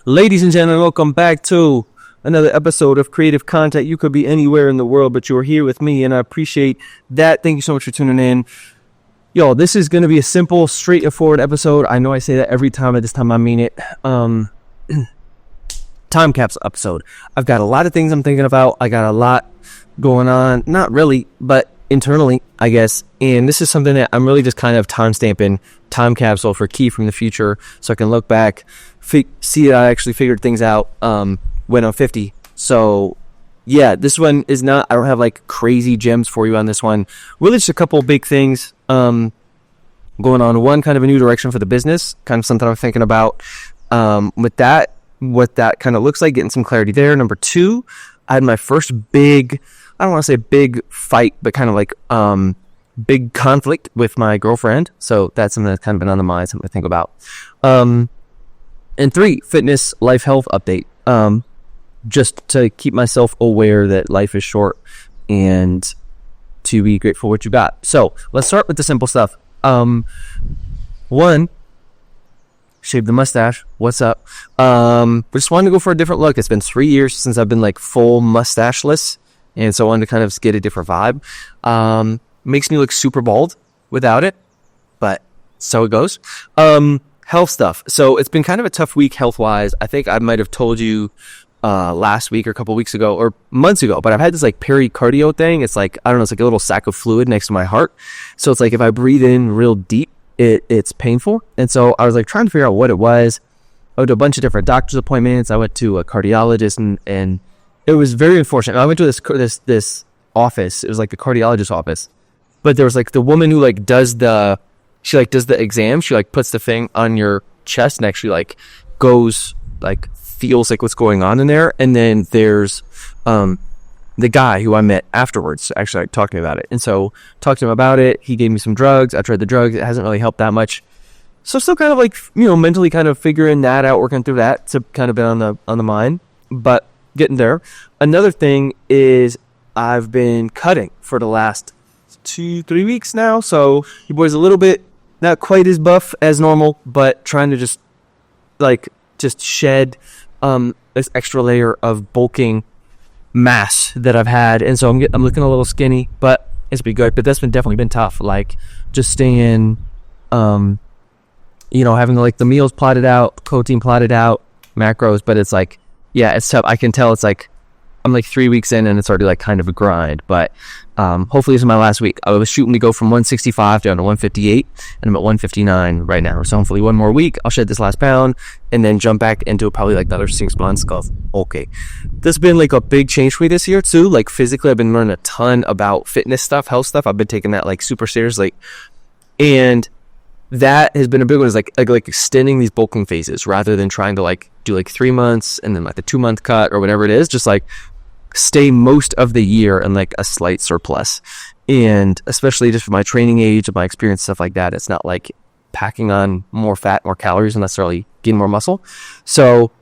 Ladies and gentlemen, welcome back to another episode of Creative Content. You could be anywhere in the world, but you're here with me, and I appreciate that. Thank you so much for tuning in. Yo, this is going to be a simple, straightforward episode. I know I say that every time, but this time I mean it. Time capsule episode. I've got a lot of things I'm thinking about. I got a lot going on. Not really, but internally, I guess. And this is something that I'm really just kind of time stamping, time capsule for Key from the future, so I can look back, see that I actually figured things out when I'm 50. So yeah, this one is not, I don't have like crazy gems for you on this one. Really just a couple big things going on. One, kind of a new direction for the business, kind of something I'm thinking about with that, what that kind of looks like, getting some clarity there. Number two, I had my first big, I don't want to say big fight, but kind of like big conflict with my girlfriend. So that's something that's kind of been on the mind, something to think about. And three, fitness, life, health update. Just to keep myself aware that life is short and to be grateful for what you got. So let's start with the simple stuff. One, shave the mustache. What's up? Just wanted to go for a different look. It's been 3 years since I've been like full mustacheless, and so I wanted to kind of get a different vibe. Makes me look super bald without it, but so it goes. Health stuff. So it's been kind of a tough week health-wise. I think I might have told you last week or a couple weeks ago or months ago, but I've had this like pericardio thing. It's like, I don't know, it's like a little sack of fluid next to my heart. So it's like if I breathe in real deep, it's painful. And so I was like trying to figure out what it was. I went to a bunch of different doctor's appointments. I went to a cardiologist and it was very unfortunate. I went to this office. It was like the cardiologist office, but there was like the woman who like does the exam. She like puts the thing on your chest and actually like goes like feels like what's going on in there. And then there's the guy who I met afterwards actually like, talked to me about it. And so talked to him about it. He gave me some drugs. I tried the drugs. It hasn't really helped that much. So still kind of like, mentally kind of figuring that out, working through that. To kind of been on the mind, but getting there. Another thing is I've been cutting for the last 2-3 weeks now. So your boy's a little bit not quite as buff as normal, but trying to just shed this extra layer of bulking mass that I've had, and so I'm looking a little skinny, but it's been good. But that's definitely been tough. Like just staying, having like the meals plotted out, protein plotted out, macros. But it's like, yeah, it's tough. I can tell it's like I'm like 3 weeks in and it's already like kind of a grind. But hopefully this is my last week. I was shooting to go from 165 down to 158, and I'm at 159 right now. So hopefully one more week, I'll shed this last pound and then jump back into probably like another 6 months. Okay, this has been like a big change for me this year too. Like physically, I've been learning a ton about fitness stuff, health stuff. I've been taking that like super seriously, and that has been a big one. Is like extending these bulking phases rather than trying to like do like 3 months and then like the 2-month cut or whatever it is. Just like stay most of the year in like a slight surplus. And especially just for my training age and my experience, stuff like that, it's not like packing on more fat, more calories, and necessarily gain more muscle. So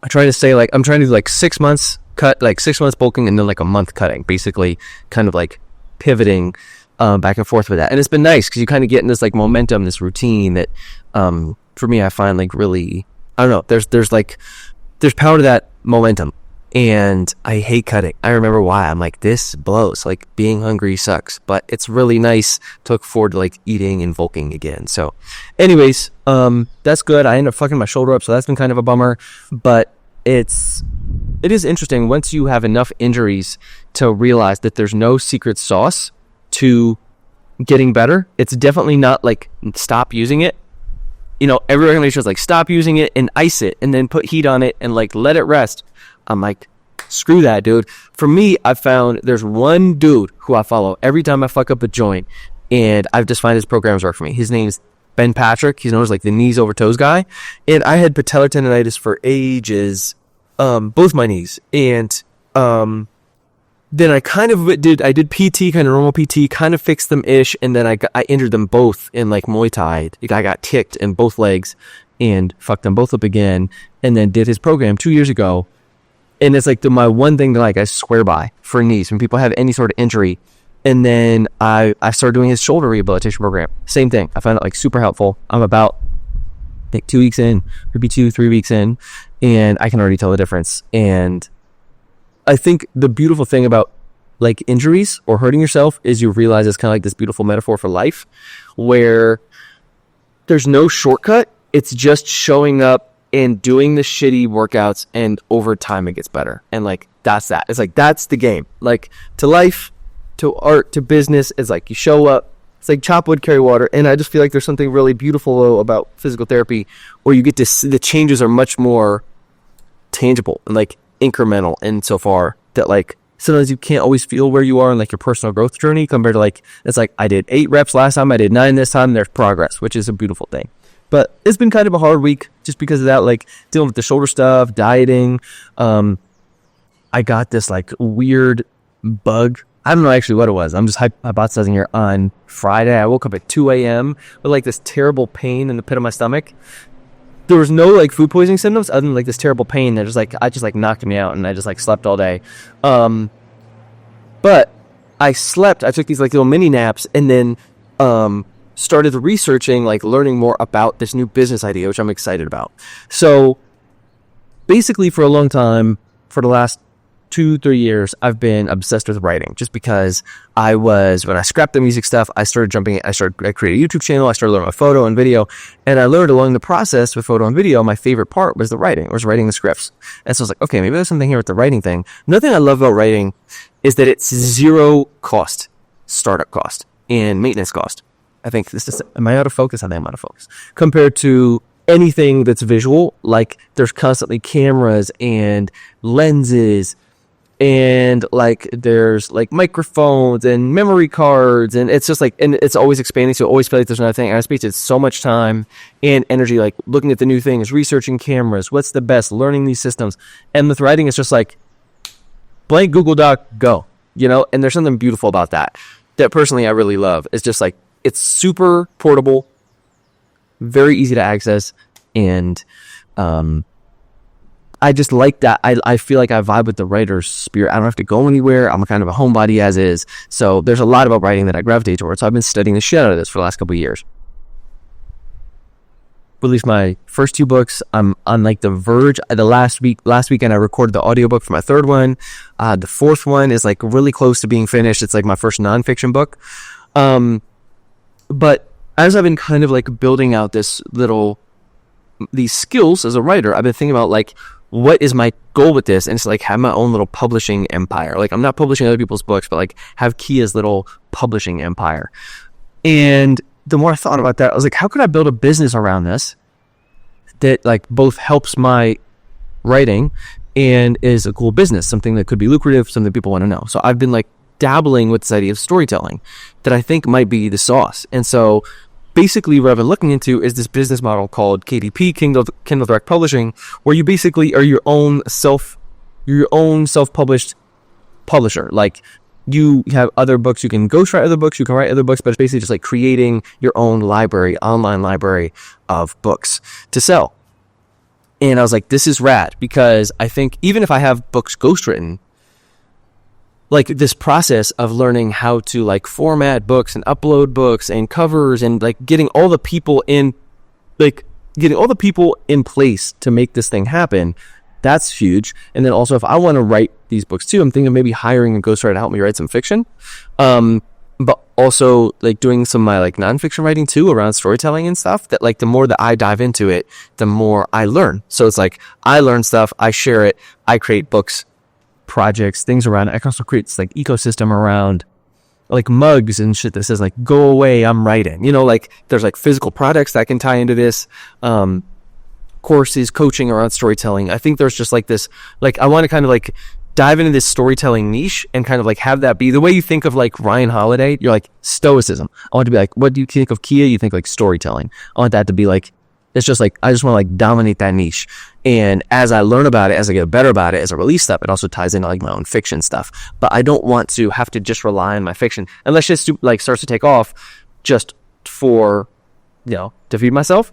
I try to say like I'm trying to do like 6 months cut, like 6 months bulking and then like a month cutting, basically kind of like pivoting back and forth with that. And it's been nice because you kind of get in this like momentum, this routine that for me I find like really, I don't know, there's power to that momentum. And I hate cutting. I remember why. I'm like, this blows. Like being hungry sucks, but it's really nice to look forward to like eating and bulking again. So anyways, that's good. I ended up fucking my shoulder up, so that's been kind of a bummer, but it is interesting once you have enough injuries to realize that there's no secret sauce to getting better. It's definitely not like stop using it. Every recommendation is like stop using it and ice it and then put heat on it and like let it rest. I'm like, screw that, dude. For me, I found there's one dude who I follow every time I fuck up a joint, and I've just find his programs work for me. His name's Ben Patrick. He's known as like the knees over toes guy. And I had patellar tendonitis for ages, both my knees. And then I did PT, kind of normal PT, kind of fixed them ish, and then I injured them both in like Muay Thai. I got kicked in both legs and fucked them both up again, and then did his program 2 years ago. And it's like my one thing that like I swear by for knees when people have any sort of injury. And then I started doing his shoulder rehabilitation program. Same thing. I found it like super helpful. I'm about like 2 weeks in, maybe 2-3 weeks in, and I can already tell the difference. And I think the beautiful thing about like injuries or hurting yourself is you realize it's kind of like this beautiful metaphor for life, where there's no shortcut. It's just showing up and doing the shitty workouts, and over time it gets better. And like that's that. It's like that's the game. Like to life, to art, to business, it's like you show up. It's like chop wood, carry water. And I just feel like there's something really beautiful though about physical therapy, where you get to see the changes are much more tangible and like incremental insofar that like sometimes you can't always feel where you are in like your personal growth journey, compared to like, it's like I did 8 reps last time, I did 9 this time, there's progress, which is a beautiful thing. But it's been kind of a hard week just because of that, like dealing with the shoulder stuff, dieting. I got this like weird bug. I don't know actually what it was. I'm just hypothesizing here. On Friday, I woke up at 2 a.m. with like this terrible pain in the pit of my stomach. There was no like food poisoning symptoms other than like this terrible pain that just like, I just like knocked me out, and I just like slept all day. But I slept, I took these like little mini naps, and then started researching, like learning more about this new business idea, which I'm excited about. So basically for a long time, for the last 2-3 years, I've been obsessed with writing, just because when I scrapped the music stuff, I created a YouTube channel, I started learning about photo and video, and I learned along the process with photo and video, my favorite part was writing the scripts. And so I was like, okay, maybe there's something here with the writing thing. Another thing I love about writing is that it's zero cost, startup cost, and maintenance cost. I think am I out of focus? I think I'm out of focus. Compared to anything that's visual, like there's constantly cameras and lenses, and like there's like microphones and memory cards, and it's just like, and it's always expanding, so I always feel like there's another thing. And I spend so much time and energy like looking at the new things, researching cameras, what's the best, learning these systems. And with writing, it's just like blank Google Doc, go, and there's something beautiful about that personally I really love. It's just like, it's super portable, very easy to access, and I just like that. I feel like I vibe with the writer's spirit. I don't have to go anywhere. I'm kind of a homebody as is. So there's a lot about writing that I gravitate towards. So I've been studying the shit out of this for the last couple of years. Released my first 2 books. I'm on like the verge. Last weekend I recorded the audiobook for my 3rd one. The 4th one is like really close to being finished. It's like my first nonfiction book. But as I've been kind of like building out these skills as a writer, I've been thinking about like, what is my goal with this? And it's like have my own little publishing empire. Like I'm not publishing other people's books, but like have Kia's little publishing empire. And the more I thought about that, I was like, how could I build a business around this that like both helps my writing and is a cool business, something that could be lucrative, something people want to know. So I've been like dabbling with this idea of storytelling that I think might be the sauce. And so basically what I've been looking into is this business model called KDP, Kindle Direct Publishing, where you basically are your own self-published publisher. Like you have other books, you can ghostwrite other books, you can write other books, but it's basically just like creating your own library, online library of books to sell. And I was like, this is rad, because I think even if I have books ghostwritten, like this process of learning how to like format books and upload books and covers and like getting all the people in place to make this thing happen, that's huge. And then also if I want to write these books too, I'm thinking of maybe hiring a ghostwriter to help me write some fiction. But also like doing some of my like nonfiction writing too around storytelling and stuff, that like the more that I dive into it, the more I learn. So it's like I learn stuff, I share it, I create books, projects, things around it. I can also create this like ecosystem around like mugs and shit that says like, go away, I'm writing. Like there's like physical products that can tie into this, courses, coaching around storytelling. I think there's just like this, like I want to kind of like dive into this storytelling niche and kind of like have that be the way you think of like Ryan Holiday. You're like stoicism. I want to be like, what do you think of Kia? You think like storytelling. I want that to be like, it's just like, I just want to like dominate that niche. And as I learn about it, as I get better about it, as I release stuff, it also ties into like my own fiction stuff. But I don't want to have to just rely on my fiction unless it just like starts to take off just for, to feed myself.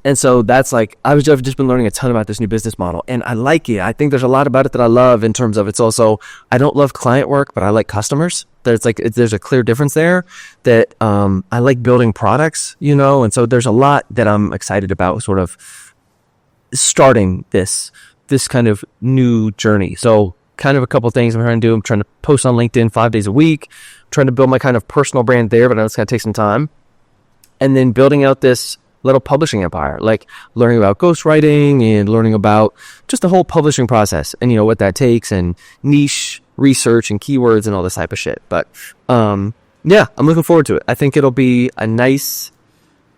And so that's like, I've just been learning a ton about this new business model, and I like it. I think there's a lot about it that I love in terms of, it's also, I don't love client work, but I like customers. There's a clear difference there that, I like building products, and so there's a lot that I'm excited about sort of starting this kind of new journey. So kind of a couple of things I'm trying to do. I'm trying to post on LinkedIn 5 days a week, I'm trying to build my kind of personal brand there, but I know it's going to take some time. And then building out this little publishing empire, like learning about ghostwriting and learning about just the whole publishing process and what that takes, and niche research and keywords and all this type of shit. But yeah, I'm looking forward to it. I think it'll be a nice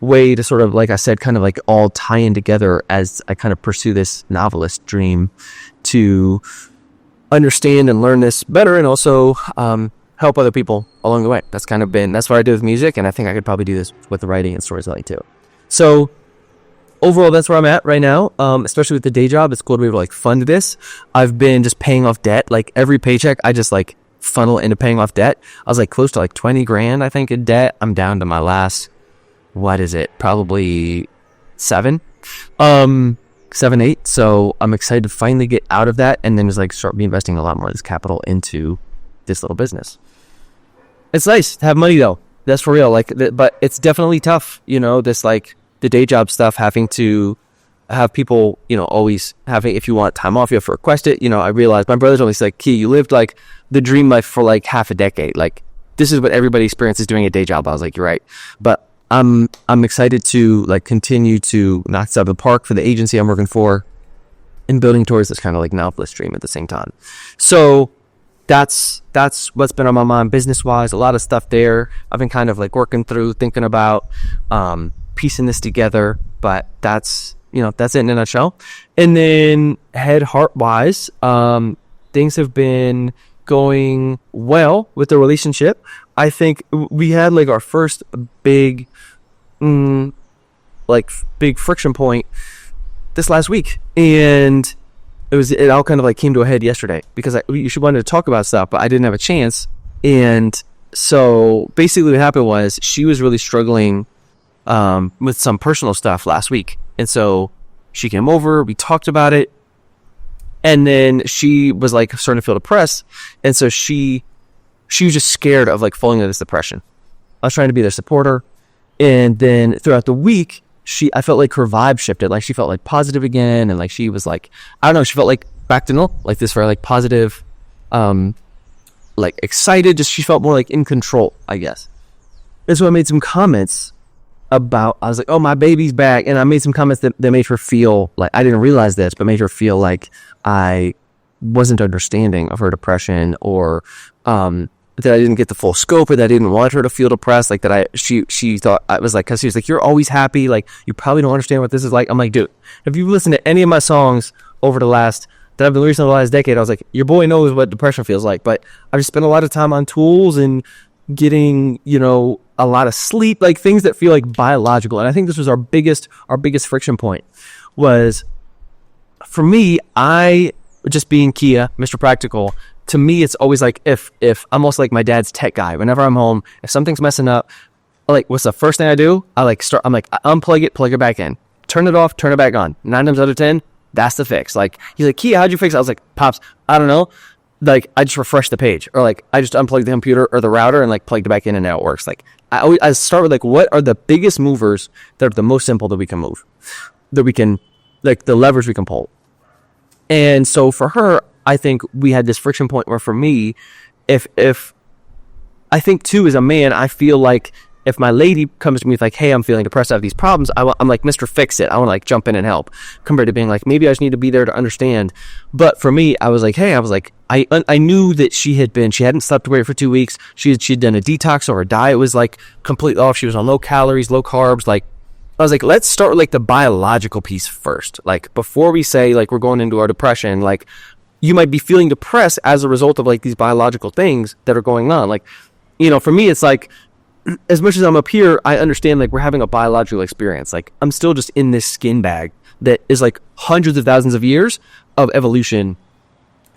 way to sort of, like I said, kind of like all tie in together as I kind of pursue this novelist dream to understand and learn this better, and also help other people along the way. That's what I do with music, and I think I could probably do this with the writing and storytelling too. So overall, that's where I'm at right now, especially with the day job. It's cool to be able to like fund this. I've been just paying off debt. Like every paycheck, I just like funnel into paying off debt. I was like close to like 20 grand, I think, in debt. I'm down to my last, what is it? Probably 7, 8. So I'm excited to finally get out of that, and then just like start reinvesting a lot more of this capital into this little business. It's nice to have money though. That's for real. But it's definitely tough, this like the day job stuff, having to have people, always having, if you want time off, you have to request it. I realized my brother's always like, Key, you lived like the dream life for like half a decade. Like this is what everybody experiences doing a day job. I was like, you're right. But I'm excited to like continue to knock this out of the park for the agency I'm working for, and building towards this kind of like novelist dream at the same time. So that's what's been on my mind business wise. A lot of stuff there I've been kind of like working through, thinking about, piecing this together. But that's it in a nutshell. And then heart wise, things have been going well with the relationship. I think we had like our first big friction point this last week, and it all kind of like came to a head yesterday, because we wanted to talk about stuff, but I didn't have a chance. And so basically what happened was, she was really struggling with some personal stuff last week, and so she came over, we talked about it, and then she was like starting to feel depressed, and so she was just scared of like falling into this depression. I was trying to be their supporter, and then throughout the week, I felt like her vibe shifted. Like she felt like positive again, and like she was like, I don't know, she felt like back to normal, like this very like positive, like excited. Just she felt more like in control, I guess. And so I made some comments about, I was like, oh, my baby's back, and I made some comments that made her feel like, I didn't realize this, but made her feel like I wasn't understanding of her depression, or that I didn't get the full scope, or that I didn't want her to feel depressed, like that she thought I was like, because she was like, you're always happy, like you probably don't understand what this is like. I'm like, dude, if you listen to any of my songs over that I've been releasing over the last decade, I was like, your boy knows what depression feels like. But I've just spent a lot of time on tools and getting a lot of sleep, like things that feel like biological. And I think this was our biggest friction point, was for me, I just being Kia, Mr. Practical. To me, it's always like, if I'm almost like my dad's tech guy. Whenever I'm home, if something's messing up, like what's the first thing I do? I unplug it, plug it back in, turn it off, turn it back on. 9 times out of 10, that's the fix. Like he's like, Kia, how'd you fix it? I was like, Pops, I don't know. Like I just refreshed the page, or like I just unplugged the computer or the router and like plugged it back in, and now it works. Like I start with like, what are the biggest movers that are the most simple that we can move, that we can, like the levers we can pull. And so for her, I think we had this friction point where, for me, if I think too, as a man, I feel like if my lady comes to me with like, hey, I'm feeling depressed, I have these problems, I'm like, Mr. Fix It. I want to like jump in and help, compared to being like, maybe I just need to be there to understand. But for me, I was like, I knew that she hadn't slept great for 2 weeks. She'd done a detox, so her diet was like completely off. She was on low calories, low carbs. Like I was like, let's start with like the biological piece first. Like before we say like we're going into our depression, like you might be feeling depressed as a result of like these biological things that are going on. Like, for me, it's like, as much as I'm up here, I understand like we're having a biological experience. Like I'm still just in this skin bag that is like hundreds of thousands of years of evolution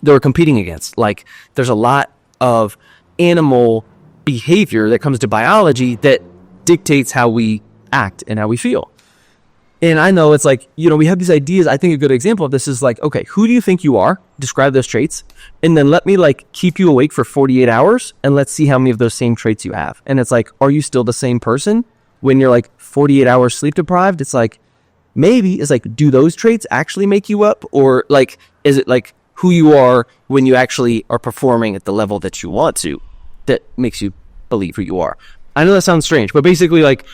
that we're competing against. Like there's a lot of animal behavior that comes to biology that dictates how we act and how we feel. And I know it's like, we have these ideas. I think a good example of this is like, okay, who do you think you are? Describe those traits. And then let me like keep you awake for 48 hours and let's see how many of those same traits you have. And it's like, are you still the same person when you're like 48 hours sleep deprived? It's like, maybe it's like, do those traits actually make you up? Or like, is it like who you are when you actually are performing at the level that you want to, that makes you believe who you are? I know that sounds strange, but basically like,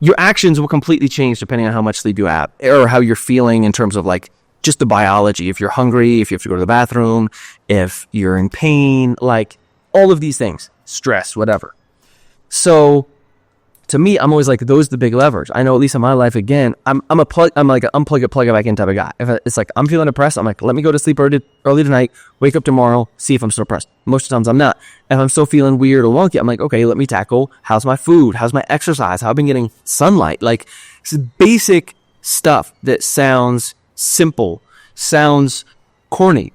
your actions will completely change depending on how much sleep you have or how you're feeling in terms of like just the biology. If you're hungry, if you have to go to the bathroom, if you're in pain, like all of these things, stress, whatever. So to me, I'm always like, those are the big levers. I know at least in my life, again, I'm like an unplug it, plug it back in type of guy. If it's like, I'm feeling depressed, I'm like, let me go to sleep early tonight, wake up tomorrow, see if I'm still depressed. Most of the times I'm not. If I'm still feeling weird or wonky, I'm like, okay, let me tackle, how's my food? How's my exercise? How I've been getting sunlight? Like, it's basic stuff that sounds simple, sounds corny.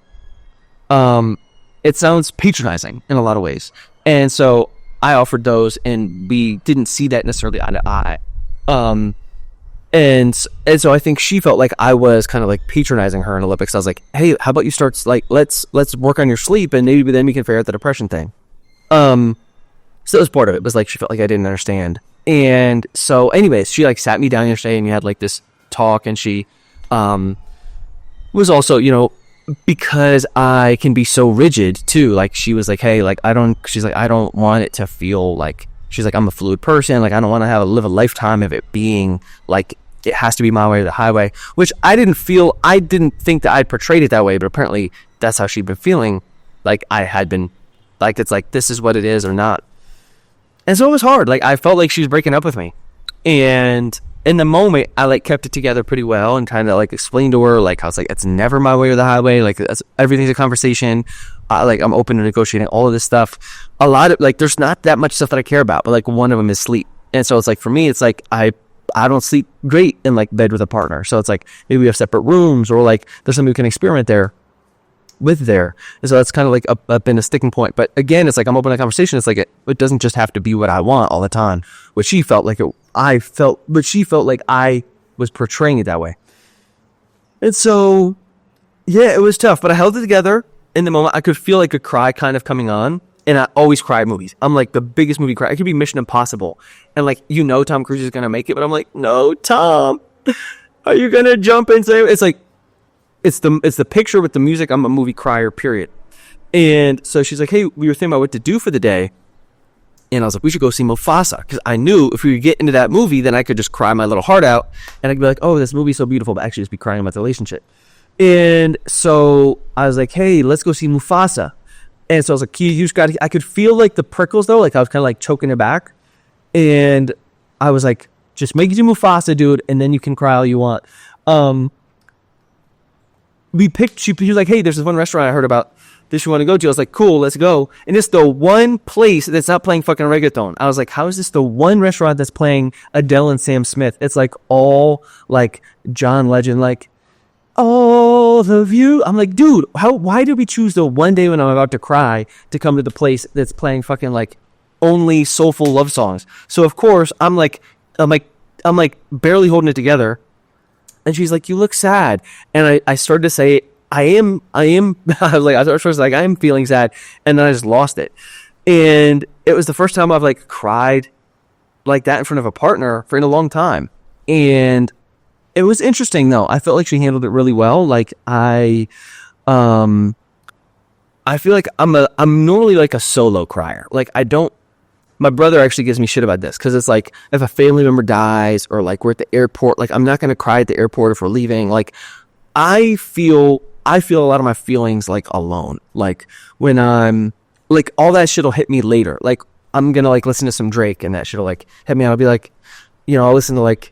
It sounds patronizing in a lot of ways. And so I offered those, and we didn't see that necessarily eye to eye. And so I think she felt like I was kind of like patronizing her in a little bit, because I was like, hey, how about you start, like, let's work on your sleep, and maybe then we can figure out the depression thing. So that was part of it, was like, she felt like I didn't understand. And so anyways, she like sat me down yesterday, and we had like this talk, and she was also, because I can be so rigid too, like she was like, hey, like I don't want it to feel like, she's like, I'm a fluid person, like I don't want to live a lifetime of it being like it has to be my way or the highway, which I didn't think that I'd portrayed it that way, but apparently that's how she'd been feeling, like I had been, like it's like this is what it is or not. And so it was hard, like I felt like she was breaking up with me, and in the moment, I like kept it together pretty well and kind of like explained to her, like I was like, it's never my way or the highway. Like everything's a conversation. Like I'm open to negotiating all of this stuff. A lot of like, there's not that much stuff that I care about, but like one of them is sleep. And so it's like, for me, it's like, I don't sleep great in like bed with a partner. So it's like, maybe we have separate rooms, or like there's something we can experiment there. And so that's kind of like been a sticking point. But again, it's like, I'm open to conversation. It's like, it doesn't just have to be what I want all the time, which she felt like but she felt like I was portraying it that way. And so, yeah, it was tough, but I held it together. In the moment, I could feel like a cry kind of coming on, and I always cry at movies. I'm like the biggest movie cry. It could be Mission Impossible, and like, Tom Cruise is going to make it, but I'm like, no, Tom, are you going to jump and say, it's like, it's the picture with the music. I'm a movie crier, period. And so she's like, hey, we were thinking about what to do for the day. And I was like, we should go see Mufasa. Because I knew if we would get into that movie, then I could just cry my little heart out. And I could be like, oh, this movie's so beautiful, but actually just be crying about the relationship. And so I was like, hey, let's go see Mufasa. And so I was like, I could feel like the prickles though. Like I was kind of like choking it back. And I was like, just make it to Mufasa, dude. And then you can cry all you want. She was like, hey, there's this one restaurant I heard about this you want to go to. I was like, cool, let's go. And it's the one place that's not playing fucking reggaeton. I was like, how is this the one restaurant that's playing Adele and Sam Smith? It's like all like John Legend, like all of you. I'm like, dude, why did we choose the one day when I'm about to cry to come to the place that's playing fucking like only soulful love songs? So of course I'm like barely holding it together. And she's like, you look sad. And I started to say, I am I am feeling sad. And then I just lost it. And it was the first time I've like cried like that in front of a partner in a long time. And it was interesting though. I felt like she handled it really well. Like I feel like I'm normally like a solo crier. Like my brother actually gives me shit about this, because it's like, if a family member dies, or like we're at the airport, like I'm not going to cry at the airport if we're leaving. Like I feel a lot of my feelings like alone. Like when I'm like, all that shit will hit me later. Like I'm going to like listen to some Drake, and that shit will like hit me. I'll be like, I'll listen to like,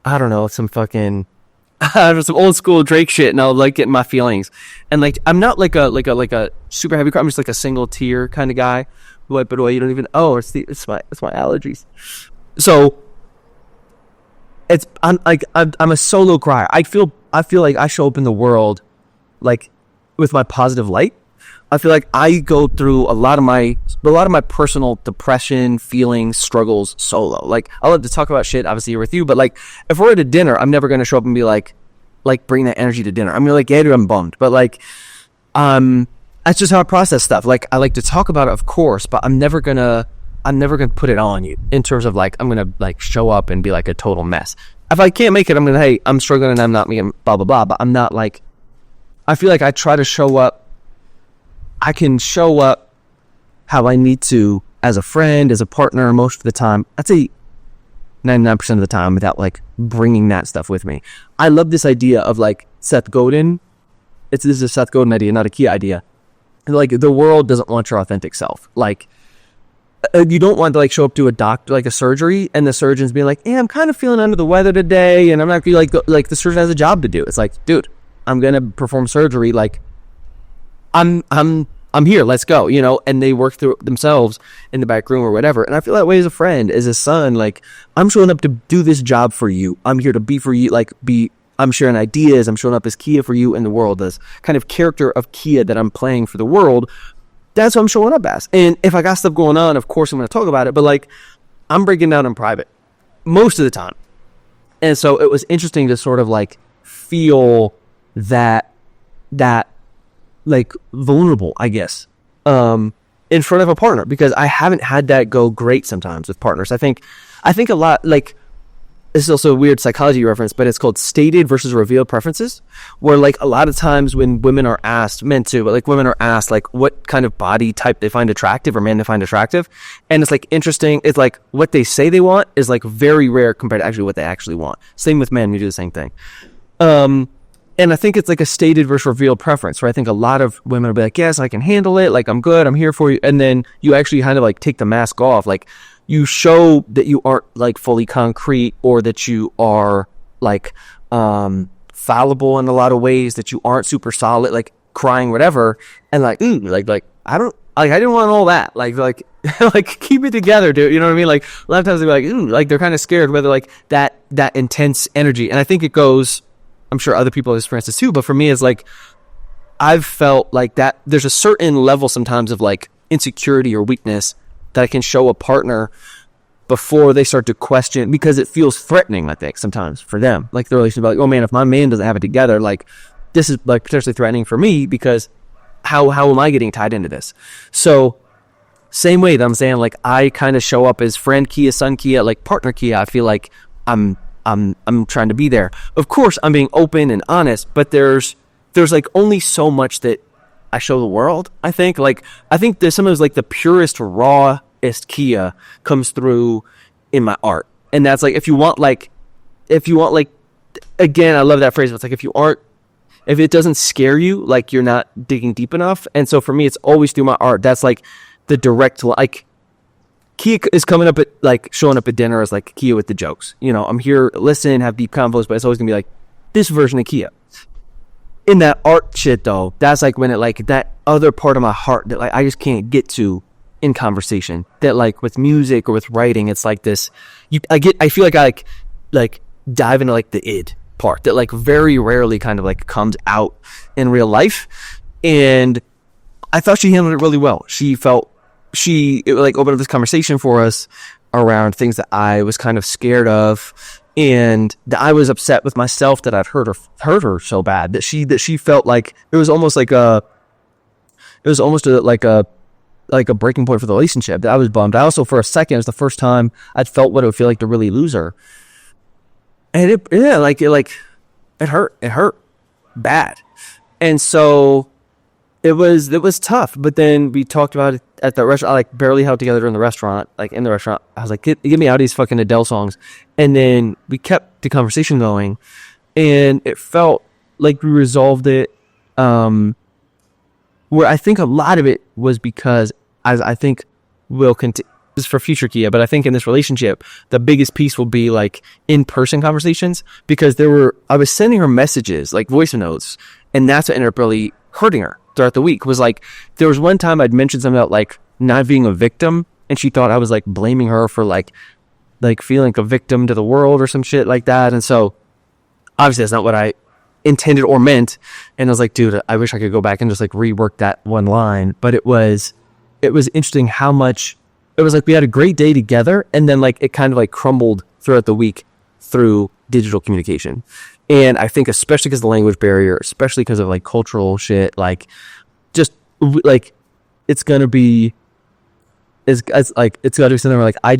I don't know, some fucking, some old school Drake shit, and I'll like get in my feelings. And like, I'm not like a super heavy cry. I'm just like a single tear kind of guy. Wipe it away. You don't even. Oh, it's my allergies. So I'm a solo crier. I feel like I show up in the world like with my positive light, I feel like I go through a lot of my personal depression, feelings, struggles solo. Like, I love to talk about shit, obviously, here with you, but like, if we're at a dinner, I'm never going to show up and be like bring that energy to dinner. I'm gonna like, yeah, dude, I'm bummed, but like, that's just how I process stuff. Like, I like to talk about it, of course, but I'm never gonna put it on you in terms of like, I'm gonna like show up and be like a total mess. If I can't make it, I'm gonna, hey, I'm struggling and I'm not me and blah blah blah. But I'm not like, I feel like I try to show up. I can show up how I need to as a friend, as a partner, most of the time. I'd say 99% of the time without like bringing that stuff with me. I love this idea of like Seth Godin. This is a Seth Godin idea, not a Kia idea. Like, the world doesn't want your authentic self. Like, you don't want to like show up to a doctor, like a surgery, and the surgeon's being like, I'm kind of feeling under the weather today, and I'm not feeling like the surgeon has a job to do. It's like, dude, I'm gonna perform surgery. Like, I'm here. Let's go. You know. And they work through it themselves in the back room or whatever. And I feel that way as a friend, as a son. Like, I'm showing up to do this job for you. I'm here to be for you. I'm sharing ideas. I'm showing up as Kia for you in the world, this kind of character of Kia that I'm playing for the world. That's what I'm showing up as. And if I got stuff going on, of course I'm going to talk about it. But like, I'm breaking down in private most of the time. And so it was interesting to sort of like feel that like vulnerable, I guess, in front of a partner, because I haven't had that go great sometimes with partners. I think a lot, like, this is also a weird psychology reference, but it's called stated versus revealed preferences, where like a lot of times when women are asked, men too, but like women are asked like what kind of body type they find attractive or men they find attractive. And it's like interesting. It's like what they say they want is like very rare compared to actually what they actually want. Same with men, we do the same thing. And I think it's like a stated versus revealed preference, where I think a lot of women will be like, yes, I can handle it. Like, I'm good. I'm here for you. And then you actually kind of like take the mask off. Like, you show that you aren't like fully concrete, or that you are like fallible in a lot of ways, that you aren't super solid, like crying, whatever. And like, I didn't want all that. Like like keep it together, dude. You know what I mean? Like, a lot of times they're like they're kind of scared whether like that intense energy. And I think it goes, I'm sure other people have experienced this too, but for me, it's like, I've felt like that there's a certain level sometimes of like insecurity or weakness that I can show a partner before they start to question, because it feels threatening, I think, sometimes for them. Like, the relationship, like, oh man, if my man doesn't have it together, like, this is like potentially threatening for me, because how am I getting tied into this? So, same way that I'm saying, like, I kind of show up as friend Kia, son Kia, like partner Kia. I feel like I'm trying to be there. Of course, I'm being open and honest, but there's like only so much that I show the world. I think there's sometimes like the purest, rawest Kia comes through in my art. And that's like, if you want like, again, I love that phrase. But it's like, if it doesn't scare you, like, you're not digging deep enough. And so for me, it's always through my art. That's like the direct, like, Kia is coming up at like showing up at dinner as like Kia with the jokes. You know, I'm here, listen, have deep convos, but it's always gonna be like this version of Kia. In that art shit though, that's like when it like that other part of my heart that like I just can't get to in conversation. That like with music or with writing, it's like this. I feel like I like dive into like the id part that like very rarely kind of like comes out in real life. And I thought she handled it really well. It like opened up this conversation for us around things that I was kind of scared of, and that I was upset with myself that I'd hurt her so bad that she felt like it was almost like a breaking point for the relationship. That I was bummed. I also, for a second, it was the first time I'd felt what it would feel like to really lose her, and it hurt bad, and so it was tough. But then we talked about it at the restaurant. I like barely held together in the restaurant. Like, in the restaurant, I was like, give me out these fucking Adele songs. And then we kept the conversation going, and it felt like we resolved it. Where I think a lot of it was because, as I think will continue, this is for future Kia, but I think in this relationship, the biggest piece will be like in-person conversations, because I was sending her messages, like voice notes, and that's what ended up really hurting her throughout the week. Was like, there was one time I'd mentioned something about like not being a victim, and she thought I was like blaming her for like feeling like a victim to the world or some shit like that. And so obviously that's not what I intended or meant. And I was like, dude, I wish I could go back and just like rework that one line. But it was interesting how much it was like we had a great day together, and then like it kind of like crumbled throughout the week through digital communication. And I think especially because of the language barrier, especially because of like cultural shit, like just like it's gonna be it's gotta be something where like I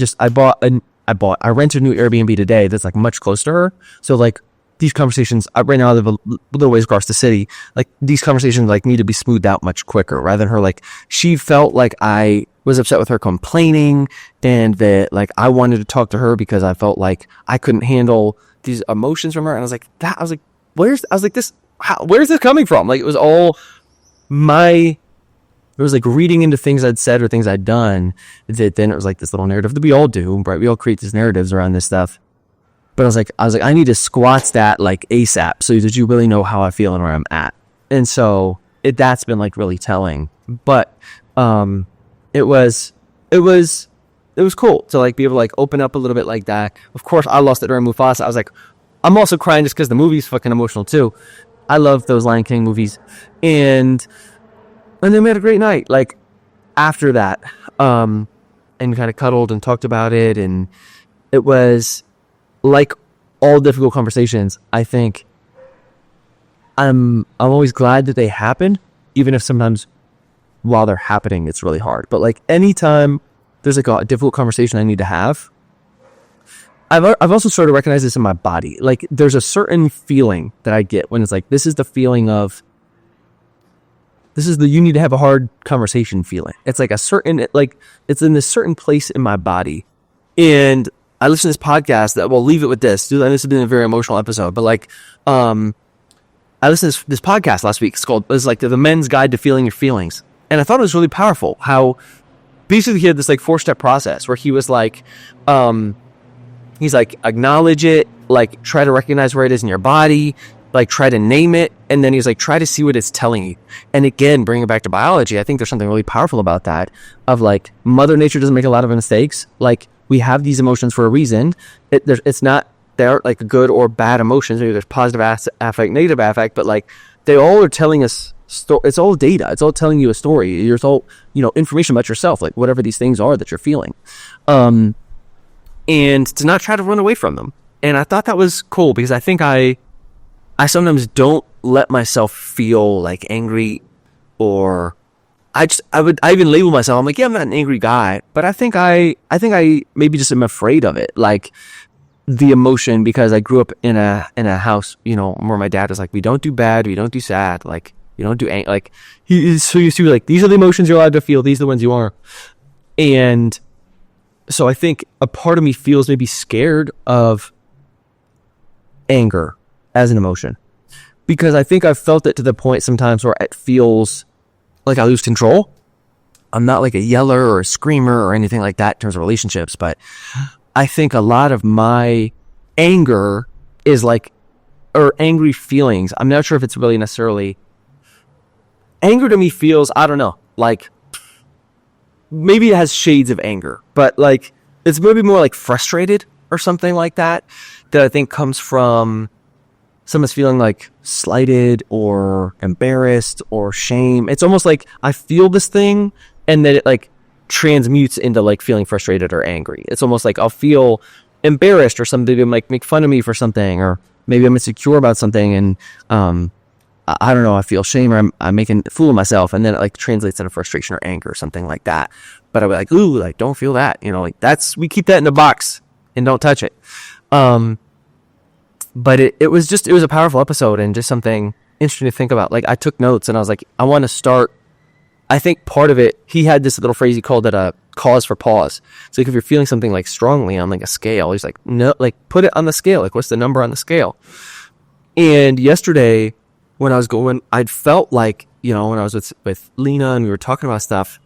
rented a new Airbnb today that's like much closer to her. So like these conversations, right now I live a little ways across the city, like these conversations like need to be smoothed out much quicker, rather than her like, she felt like I was upset with her complaining, and that like I wanted to talk to her because I felt like I couldn't handle these emotions from her. And I was like, where's this coming from? Like it was like reading into things I'd said or things I'd done, that then it was like this little narrative that we all do, right? We all create these narratives around this stuff. But I was like, I need to squats that like ASAP so that you really know how I feel and where I'm at. And so that's been like really telling. But it was cool to like be able to like open up a little bit like that. Of course, I lost it during Mufasa. I was like, I'm also crying just because the movie's fucking emotional too. I love those Lion King movies. And then we had a great night like after that. And kind of cuddled and talked about it, and it was like all difficult conversations. I think I'm always glad that they happen, even if sometimes while they're happening it's really hard. But like anytime there's like a difficult conversation I need to have, I've also started to recognize this in my body. Like there's a certain feeling that I get when it's like, this is the feeling of, you need to have a hard conversation feeling. It's like it's in this certain place in my body. And I listened to this podcast that, well, leave it with this. Dude, this has been a very emotional episode, but like, I listened to this podcast last week. It's like the Men's Guide to Feeling Your Feelings. And I thought it was really powerful how basically he had this like 4-step process where he was like, he's like, acknowledge it, like try to recognize where it is in your body, like try to name it. And then he's like, try to see what it's telling you. And again, bringing it back to biology, I think there's something really powerful about that, of like Mother Nature doesn't make a lot of mistakes. Like we have these emotions for a reason. It's not, they aren't like good or bad emotions. Maybe there's positive affect, negative affect, but like they all are telling us, it's all data. It's all telling you a story. It's all, information about yourself, like whatever these things are that you're feeling. And to not try to run away from them. And I thought that was cool because I think I sometimes don't let myself feel like angry, or I even label myself. I'm like, yeah, I'm not an angry guy, but I think I maybe just am afraid of it. Like the emotion, because I grew up in a house, where my dad was like, we don't do bad, we don't do sad, like you don't do like he's so used to like, these are the emotions you're allowed to feel, these are the ones you are. And so I think a part of me feels maybe scared of anger as an emotion, because I think I've felt it to the point sometimes where it feels like I lose control. I'm not like a yeller or a screamer or anything like that in terms of relationships, but I think a lot of my anger is like, or angry feelings, I'm not sure if it's really necessarily anger. To me feels, I don't know, like maybe it has shades of anger, but like it's maybe more like frustrated or something like that I think comes from someone's feeling like slighted or embarrassed or shame. It's almost like I feel this thing and then it like transmutes into like feeling frustrated or angry. It's almost like I'll feel embarrassed or somebody like make fun of me for something, or maybe I'm insecure about something, and I don't know, I feel shame, or I'm making a fool of myself, and then it like translates into frustration or anger or something like that. But I'll be like, ooh, like don't feel that, like we keep that in a box and don't touch it. But it was a powerful episode and just something interesting to think about. Like I took notes and I was like, I want to start. I think part of it, he had this little phrase, he called it a cause for pause. So like if you're feeling something like strongly on like a scale, he's like, no, like put it on the scale. Like what's the number on the scale? And yesterday when I was going, I'd felt like, when I was with Lena and we were talking about stuff,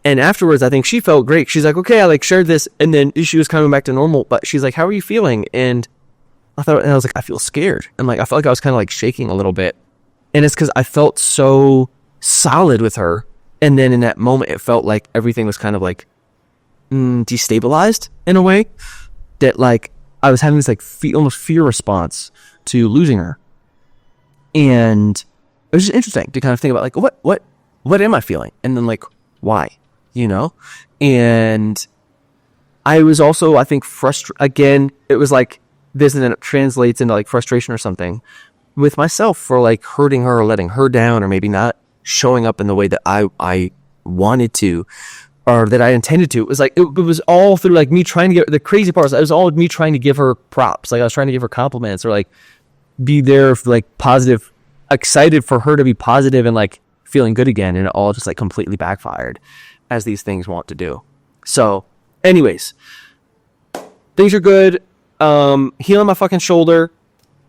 and afterwards I think she felt great. She's like, okay, I like shared this, and then she was coming back to normal, but she's like, how are you feeling? And I was like, I feel scared. And like, I felt like I was kind of like shaking a little bit. And it's because I felt so solid with her. And then in that moment, it felt like everything was kind of like destabilized in a way, that like I was having this like almost fear response to losing her. And it was just interesting to kind of think about like, what am I feeling? And then like, why, you know? And I was also, I think, frustrated. Again, it was like this, and then it translates into like frustration or something with myself for like hurting her or letting her down, or maybe not showing up in the way that I wanted to, or that I intended to. It was like, it was all through like me trying to get, the crazy part was it was all me trying to give her props. Like I was trying to give her compliments, or like be there for like positive, excited for her to be positive and like feeling good again. And it all just like completely backfired, as these things want to do. So anyways, things are good. Healing my fucking shoulder,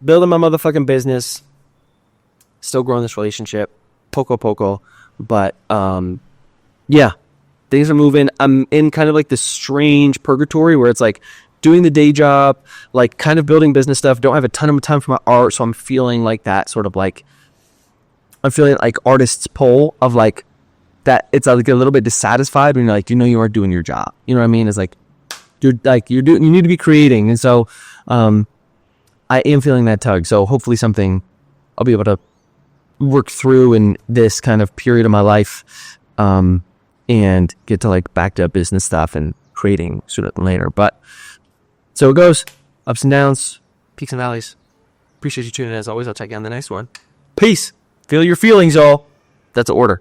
building my motherfucking business, still growing this relationship, poco. But yeah, things are moving. I'm in kind of like this strange purgatory where it's like doing the day job, like kind of building business stuff. Don't have a ton of time for my art, so I'm feeling like that sort of like, I'm feeling like artist's pull of like that. It's like a little bit dissatisfied when you're like, you are doing your job. You know what I mean? It's like you need to be creating. And so I am feeling that tug. So hopefully something I'll be able to work through in this kind of period of my life, and get to like back to business stuff and creating sooner than later. But so it goes, ups and downs, peaks and valleys. Appreciate you tuning in as always. I'll check you on the next one. Peace. Feel your feelings, y'all. That's an order.